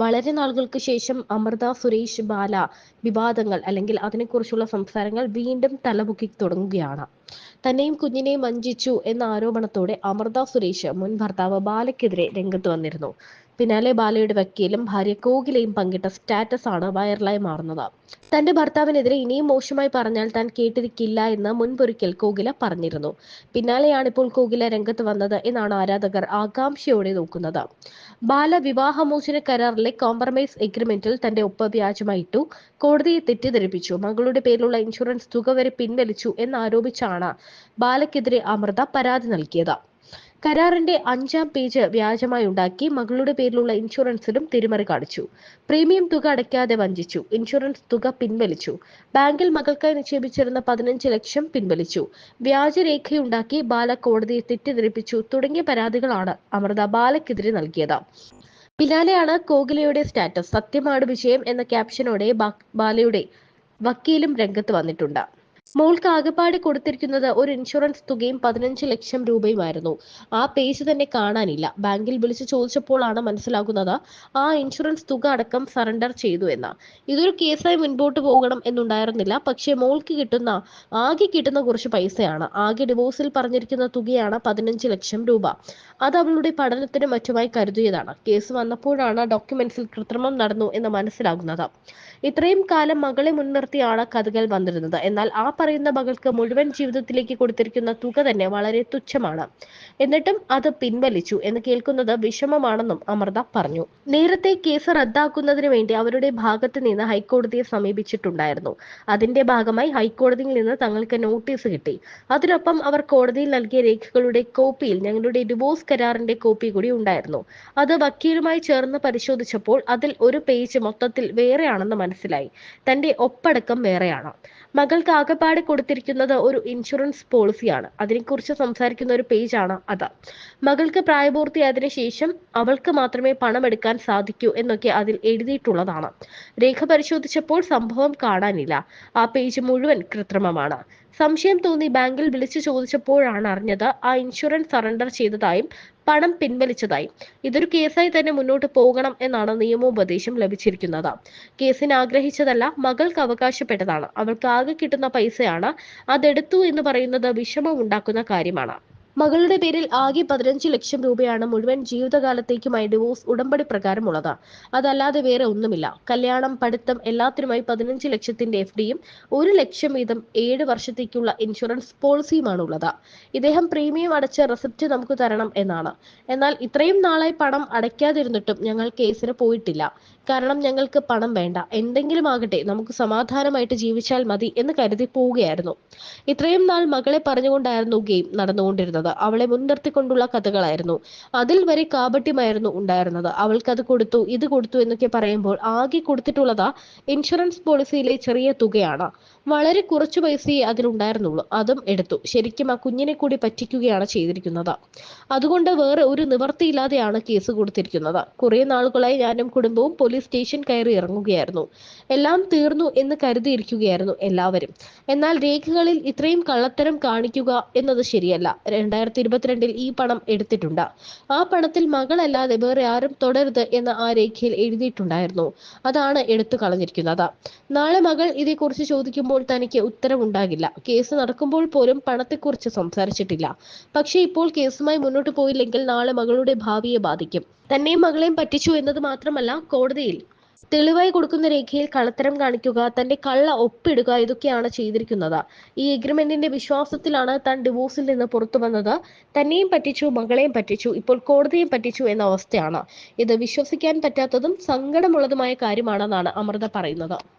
വളരെ നാളുകൾക്ക് ശേഷം അമൃത സുരേഷ് ബാല വിവാദങ്ങൾ അല്ലെങ്കിൽ അതിനെക്കുറിച്ചുള്ള സംസാരങ്ങൾ വീണ്ടും തലപൊക്കി തുടങ്ങുകയാണ്. തന്നെയും കുഞ്ഞിനെയും വഞ്ചിച്ചു എന്ന ആരോപണത്തോടെ അമൃത സുരേഷ് മുൻ ഭർത്താവ് ബാലയ്ക്കെതിരെ രംഗത്ത് വന്നിരുന്നു. പിന്നാലെ ബാലയുടെ വക്കീലും ഭാര്യ കോകിലയും പങ്കിട്ട സ്റ്റാറ്റസ് ആണ് വൈറലായി മാറുന്നത്. തന്റെ ഭർത്താവിനെതിരെ ഇനിയും മോശമായി പറഞ്ഞാൽ താൻ കേട്ടിരിക്കില്ല എന്ന് മുൻപൊരിക്കൽ കോകില പറഞ്ഞിരുന്നു. പിന്നാലെയാണ് ഇപ്പോൾ കോകില രംഗത്ത് വന്നത് എന്നാണ് ആരാധകർ ആകാംക്ഷയോടെ നോക്കുന്നത്. ബാല വിവാഹമോചന കരാറിലെ കോംപ്രമൈസ് എഗ്രിമെന്റിൽ തന്റെ ഒപ്പ് വ്യാജമായിട്ടു, കോടതിയെ തെറ്റിദ്ധരിപ്പിച്ചു, മകളുടെ പേരിലുള്ള ഇൻഷുറൻസ് തുക വരെ പിൻവലിച്ചു എന്നാരോപിച്ചാണ് ബാലയ്ക്കെതിരെ അമൃത പരാതി നൽകിയത്. കരാറിന്റെ 5-ാം പേജ് വ്യാജമായി ഉണ്ടാക്കി, മകളുടെ പേരിലുള്ള ഇൻഷുറൻസിലും തിരിമറി കാണിച്ചു, പ്രീമിയം തുക അടയ്ക്കാതെ വഞ്ചിച്ചു, ഇൻഷുറൻസ് തുക പിൻവലിച്ചു, ബാങ്കിൽ മകൾക്കായി നിക്ഷേപിച്ചിരുന്ന 15 ലക്ഷം പിൻവലിച്ചു, വ്യാജരേഖയുണ്ടാക്കി ബാല കോടതിയെ തെറ്റിദ്ധരിപ്പിച്ചു തുടങ്ങിയ പരാതികളാണ് അമൃത ബാലയ്ക്കെതിരെ നൽകിയത്. പിന്നാലെയാണ് കോകിലയുടെ സ്റ്റാറ്റസ്. സത്യമാണ് വിജയം എന്ന ക്യാപ്ഷനോടെ ബാലയുടെ വക്കീലും രംഗത്ത് വന്നിട്ടുണ്ട്. മോൾക്ക് ആകെപ്പാടെ കൊടുത്തിരിക്കുന്നത് ഒരു ഇൻഷുറൻസ് തുകയും 15 ലക്ഷം രൂപയുമായിരുന്നു. ആ പേജ് തന്നെ കാണാനില്ല. ബാങ്കിൽ വിളിച്ചു ചോദിച്ചപ്പോഴാണ് മനസ്സിലാകുന്നത് ആ ഇൻഷുറൻസ് തുക അടക്കം സറണ്ടർ ചെയ്തു എന്ന്. ഇതൊരു കേസായി മുൻപോട്ട് പോകണം എന്നുണ്ടായിരുന്നില്ല. പക്ഷേ മോൾക്ക് ആകെ കിട്ടുന്ന കുറച്ച് പൈസയാണ്. ആകെ ഡിവോഴ്സിൽ പറഞ്ഞിരിക്കുന്ന തുകയാണ് 15 ലക്ഷം രൂപ. അത് അവളുടെ പഠനത്തിനും മറ്റുമായി കരുതിയതാണ്. കേസ് വന്നപ്പോഴാണ് ഡോക്യുമെന്റ്സിൽ കൃത്രിമം നടന്നു എന്ന് മനസ്സിലാകുന്നത്. ഇത്രയും കാലം മകളെ മുൻനിർത്തിയാണ് കഥകൾ വന്നിരുന്നത്. എന്നാൽ ആ പറയുന്ന മകൾക്ക് മുഴുവൻ ജീവിതത്തിലേക്ക് കൊടുത്തിരിക്കുന്ന തുക തന്നെ വളരെ തുച്ഛമാണ്. എന്നിട്ടും അത് പിൻവലിച്ചു എന്ന് കേൾക്കുന്നത് വിഷമമാണെന്നും അമൃത പറഞ്ഞു. നേരത്തെ കേസ് റദ്ദാക്കുന്നതിന് വേണ്ടി അവരുടെ ഭാഗത്ത് നിന്ന് ഹൈക്കോടതിയെ സമീപിച്ചിട്ടുണ്ടായിരുന്നു. അതിന്റെ ഭാഗമായി ഹൈക്കോടതിയിൽ നിന്ന് തങ്ങൾക്ക് നോട്ടീസ് കിട്ടി. അതിനൊപ്പം അവർ കോടതിയിൽ നൽകിയ രേഖകളുടെ കോപ്പിയിൽ ഞങ്ങളുടെ ഡിവോഴ്സ് കരാറിന്റെ കോപ്പി കൂടി ഉണ്ടായിരുന്നു. അത് വക്കീലുമായി ചേർന്ന് പരിശോധിച്ചപ്പോൾ അതിൽ ഒരു പേജ് മൊത്തത്തിൽ വേറെയാണെന്ന് മനസ്സിലായി. തന്റെ ഒപ്പടക്കം വേറെയാണ്. മകൾക്ക് ആകെപ്പാടെ കൊടുത്തിരിക്കുന്നത് ഒരു ഇൻഷുറൻസ് പോളിസിയാണ്. അതിനെക്കുറിച്ച് സംസാരിക്കുന്ന ഒരു പേജാണ് അത്. മകൾക്ക് പ്രായപൂർത്തിയായതിനു ശേഷം അവൾക്ക് മാത്രമേ പണം എടുക്കാൻ സാധിക്കൂ എന്നൊക്കെ അതിൽ എഴുതിയിട്ടുള്ളതാണ്. രേഖ പരിശോധിച്ചപ്പോൾ സംഭവം കാണാനില്ല. ആ പേജ് മുഴുവൻ കൃത്രിമമാണ്. സംശയം തോന്നി ബാങ്കിൽ വിളിച്ചു ചോദിച്ചപ്പോഴാണ് അറിഞ്ഞത് ആ ഇൻഷുറൻസ് സറണ്ടർ ചെയ്തതായും പണം പിൻവലിച്ചതായും. ഇതൊരു കേസായി തന്നെ മുന്നോട്ട് പോകണം എന്നാണ് നിയമോപദേശം ലഭിച്ചിരിക്കുന്നത്. കേസിന് ആഗ്രഹിച്ചതല്ല, മകൾക്ക് അവകാശപ്പെട്ടതാണ്. അവൾക്ക് ആകെ കിട്ടുന്ന പൈസയാണ്. അതെടുത്തു എന്ന് പറയുന്നത് വിഷമം ഉണ്ടാക്കുന്ന കാര്യമാണ്. മകളുടെ പേരിൽ ആകെ 15 ലക്ഷം രൂപയാണ് മുഴുവൻ ജീവിതകാലത്തേക്കുമായി ഡിവോഴ്സ് ഉടമ്പടി പ്രകാരമുള്ളത്. അതല്ലാതെ വേറെ ഒന്നുമില്ല. കല്യാണം, പഠിത്തം എല്ലാത്തിനുമായി 15 ലക്ഷത്തിന്റെ FDയും 1 ലക്ഷം വീതം 7 വർഷത്തേക്കുള്ള ഇൻഷുറൻസ് പോളിസിയുമാണ് ഉള്ളത്. ഇദ്ദേഹം പ്രീമിയം അടച്ച റെസിപ്റ്റ് നമുക്ക് തരണം എന്നാണ്. എന്നാൽ ഇത്രയും നാളായി പണം അടയ്ക്കാതിരുന്നിട്ടും ഞങ്ങൾ കേസിന് പോയിട്ടില്ല. കാരണം ഞങ്ങൾക്ക് പണം വേണ്ട, എന്തെങ്കിലും ആകട്ടെ, നമുക്ക് സമാധാനമായിട്ട് ജീവിച്ചാൽ മതി എന്ന് കരുതി പോവുകയായിരുന്നു. ഇത്രയും നാൾ മകളെ പറഞ്ഞുകൊണ്ടായിരുന്നു ഗെയിം നടന്നുകൊണ്ടിരുന്നത്. അവളെ മുൻനിർത്തിക്കൊണ്ടുള്ള കഥകളായിരുന്നു. അതിൽ വരെ കാപട്യമായിരുന്നു ഉണ്ടായിരുന്നത്. അവൾക്ക് അത് കൊടുത്തു, ഇത് കൊടുത്തു എന്നൊക്കെ പറയുമ്പോൾ ആകെ കൊടുത്തിട്ടുള്ളത് ഇൻഷുറൻസ് പോളിസിയിലെ ചെറിയ തുകയാണ്. വളരെ കുറച്ചു പൈസയെ അതിലുണ്ടായിരുന്നുള്ളൂ. അതും എടുത്തു. ശരിക്കും ആ കുഞ്ഞിനെ കൂടി പറ്റിക്കുകയാണ് ചെയ്തിരിക്കുന്നത്. അതുകൊണ്ട് വേറെ ഒരു നിവർത്തിയില്ലാതെയാണ് കേസ് കൊടുത്തിരിക്കുന്നത്. കുറെ നാളുകളായി ഞാനും കുടുംബവും പോലീസ് സ്റ്റേഷൻ കയറി ഇറങ്ങുകയായിരുന്നു. എല്ലാം തീർന്നു എന്ന് കരുതിയിരിക്കുകയായിരുന്നു എല്ലാവരും. എന്നാൽ രേഖകളിൽ ഇത്രയും കള്ളത്തരം കാണിക്കുക എന്നത് ശരിയല്ല. 2022 ഈ പണം എടുത്തിട്ടുണ്ട്. ആ പണത്തിൽ മകളല്ലാതെ വേറെ ആരും തുടരുത് എന്ന് ആ രേഖയിൽ എഴുതിയിട്ടുണ്ടായിരുന്നു. അതാണ് എടുത്തു കളഞ്ഞിരിക്കുന്നത്. നാളെ മകൾ ഇതേക്കുറിച്ച് ചോദിക്കുമ്പോൾ തനിക്ക് ഉത്തരവുണ്ടാകില്ല. കേസ് നടക്കുമ്പോൾ പോലും പണത്തെക്കുറിച്ച് സംസാരിച്ചിട്ടില്ല. പക്ഷേ ഇപ്പോൾ കേസുമായി മുന്നോട്ട് പോയില്ലെങ്കിൽ നാളെ മകളുടെ ഭാവിയെ ബാധിക്കും. തന്നെയും മകളെയും പറ്റിച്ചു എന്നത് മാത്രമല്ല, കോടതിയിൽ തെളിവായി കൊടുക്കുന്ന രേഖയിൽ കള്ളത്തരം കാണിക്കുക, തന്റെ കള്ള ഒപ്പിടുക, ഇതൊക്കെയാണ് ചെയ്തിരിക്കുന്നത്. ഈ എഗ്രിമെന്റിന്റെ വിശ്വാസത്തിലാണ് താൻ ഡിവോഴ്സിൽ നിന്ന് പുറത്തു വന്നത്. തന്നെയും പറ്റിച്ചു, മകളെയും പറ്റിച്ചു, ഇപ്പോൾ കോടതിയും പറ്റിച്ചു എന്ന അവസ്ഥയാണ്. ഇത് വിശ്വസിക്കാൻ പറ്റാത്തതും സങ്കടമുള്ളതുമായ കാര്യമാണെന്നാണ് അമൃത പറയുന്നത്.